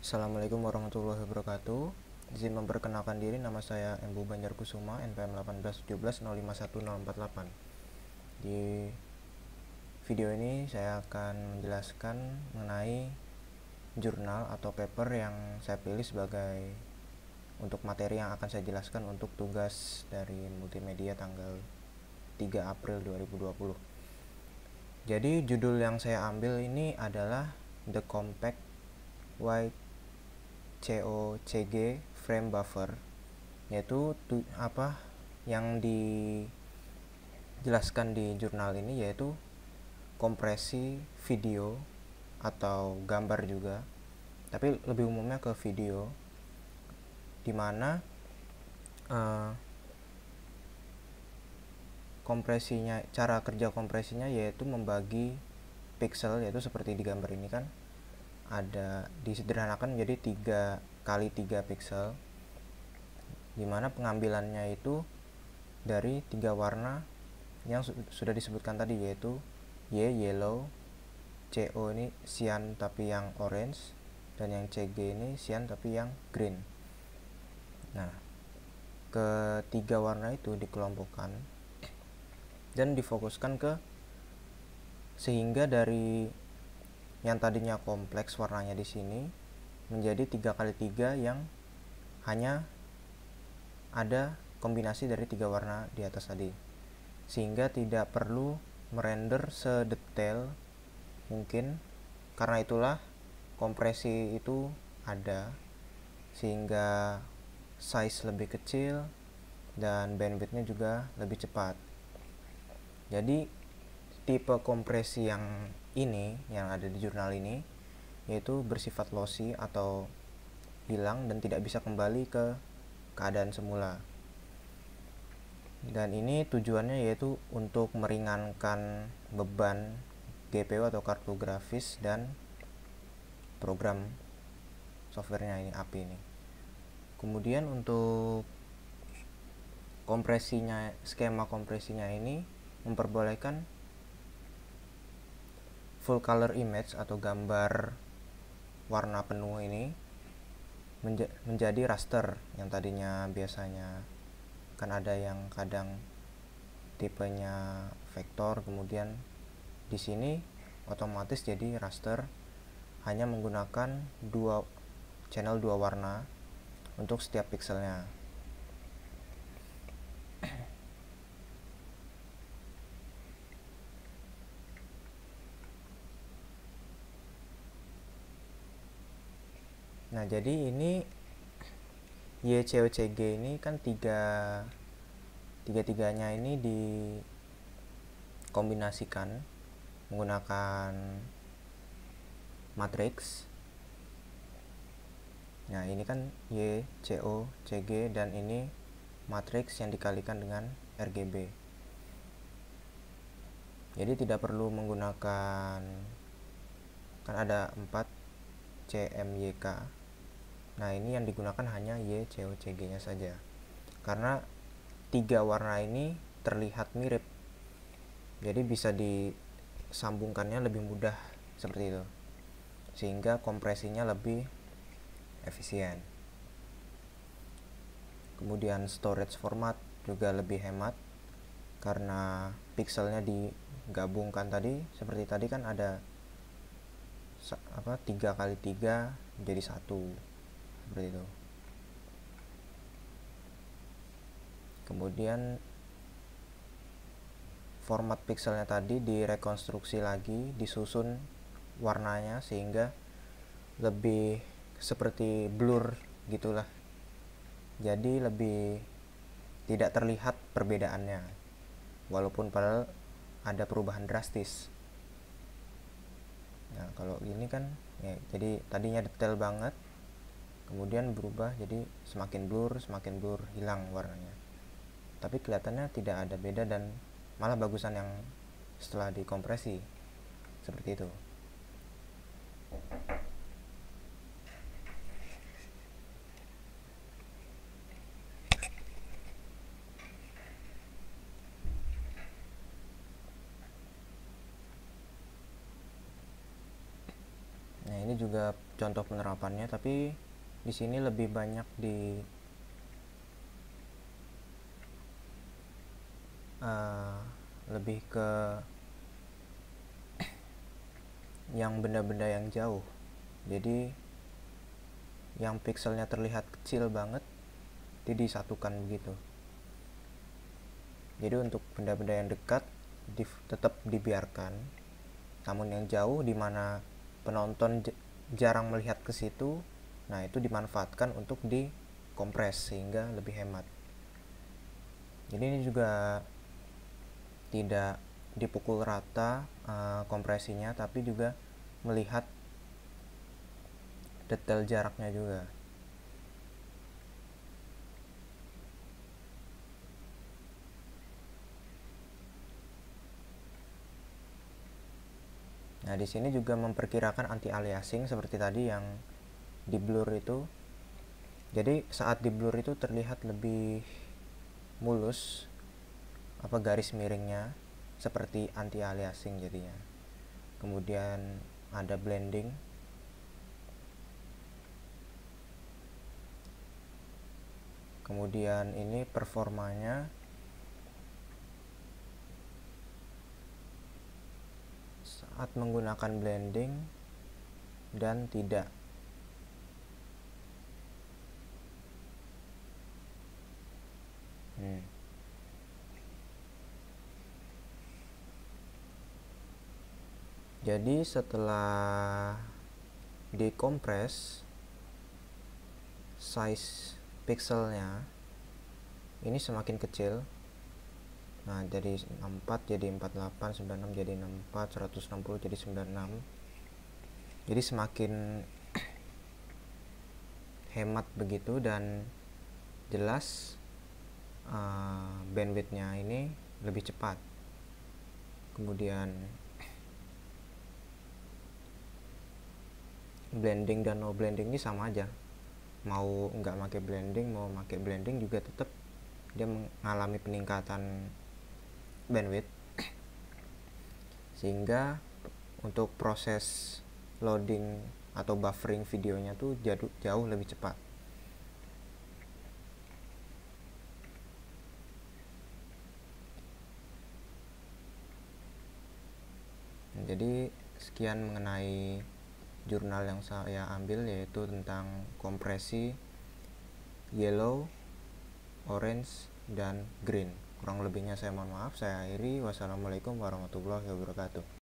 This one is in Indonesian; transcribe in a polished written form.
Assalamualaikum warahmatullahi wabarakatuh. Izin memperkenalkan diri, nama saya Embu Banjar Kusuma, NPM 1817051048. Di video ini saya akan menjelaskan mengenai jurnal atau paper yang saya pilih sebagai untuk materi yang akan saya jelaskan untuk tugas dari multimedia tanggal 3 April 2020. Jadi judul yang saya ambil ini adalah The Compact Wide COCG Frame Buffer, yaitu yang dijelaskan di jurnal ini yaitu kompresi video atau gambar juga, tapi lebih umumnya ke video, dimana cara kerja kompresinya yaitu membagi pixel, yaitu seperti di gambar ini kan ada disederhanakan menjadi 3x3 pixel, dimana pengambilannya itu dari 3 warna yang sudah disebutkan tadi, yaitu Y yellow, CO ini cyan tapi yang orange, dan yang CG ini cyan tapi yang green. Nah, ketiga warna itu dikelompokkan dan difokuskan sehingga dari yang tadinya kompleks warnanya di sini menjadi 3x3 yang hanya ada kombinasi dari 3 warna di atas tadi, sehingga tidak perlu merender sedetail mungkin. Karena itulah kompresi itu ada, sehingga size lebih kecil dan bandwidthnya juga lebih cepat. Jadi tipe kompresi yang ada di jurnal ini yaitu bersifat lossy atau hilang dan tidak bisa kembali ke keadaan semula. Dan ini tujuannya yaitu untuk meringankan beban GPU atau kartu grafis dan program softwarenya ini, API ini. Kemudian untuk skema kompresinya ini memperbolehkan full color image atau gambar warna penuh ini menjadi raster, yang tadinya biasanya kan ada yang kadang tipenya vektor, kemudian di sini otomatis jadi raster, hanya menggunakan channel 2 warna untuk setiap pixelnya. Nah, jadi ini YCOCG ini kan tiga-tiganya ini dikombinasikan menggunakan matriks. Nah, ini kan YCOCG dan ini matriks yang dikalikan dengan RGB. Jadi tidak perlu menggunakan, kan ada 4 CMYK. Nah, ini yang digunakan hanya YCOCG nya saja, karena 3 warna ini terlihat mirip, jadi bisa disambungkannya lebih mudah seperti itu, sehingga kompresinya lebih efisien. Kemudian storage format juga lebih hemat karena pixelnya digabungkan tadi, seperti tadi kan ada 3x3 jadi 1 seperti itu. Kemudian format pixelnya tadi direkonstruksi lagi, disusun warnanya sehingga lebih seperti blur gitulah, jadi lebih tidak terlihat perbedaannya, walaupun padahal ada perubahan drastis. Nah, kalau ini kan ya, jadi tadinya detail banget, kemudian berubah jadi semakin blur, hilang warnanya, tapi kelihatannya tidak ada beda dan malah bagusan yang setelah dikompresi, seperti itu. Nah, ini juga contoh penerapannya, tapi di sini lebih banyak lebih ke yang benda-benda yang jauh. Jadi yang pikselnya terlihat kecil banget disatukan begitu. Jadi untuk benda-benda yang dekat tetap dibiarkan, namun yang jauh di mana penonton jarang melihat ke situ, nah itu dimanfaatkan untuk dikompres sehingga lebih hemat. Jadi ini juga tidak dipukul rata kompresinya, tapi juga melihat detail jaraknya juga. Nah, di sini juga memperkirakan anti-aliasing seperti tadi yang di blur itu. Jadi saat di blur itu terlihat lebih mulus garis miringnya seperti anti-aliasing jadinya. Kemudian ada blending. Kemudian ini performanya saat menggunakan blending dan tidak. Jadi setelah dikompres, size pixelnya ini semakin kecil. Nah, dari 64 jadi 48, 96 jadi 64, 160 jadi 96. Jadi semakin hemat begitu, dan jelas bandwidthnya ini lebih cepat. Kemudian blending dan no blending ini sama aja. Mau nggak pakai blending, mau pakai blending juga tetap dia mengalami peningkatan bandwidth, sehingga untuk proses loading atau buffering videonya tuh jauh lebih cepat. Jadi sekian mengenai jurnal yang saya ambil, yaitu tentang kompresi yellow, orange, dan green. Kurang lebihnya saya mohon maaf. Saya akhiri. Wassalamualaikum warahmatullahi wabarakatuh.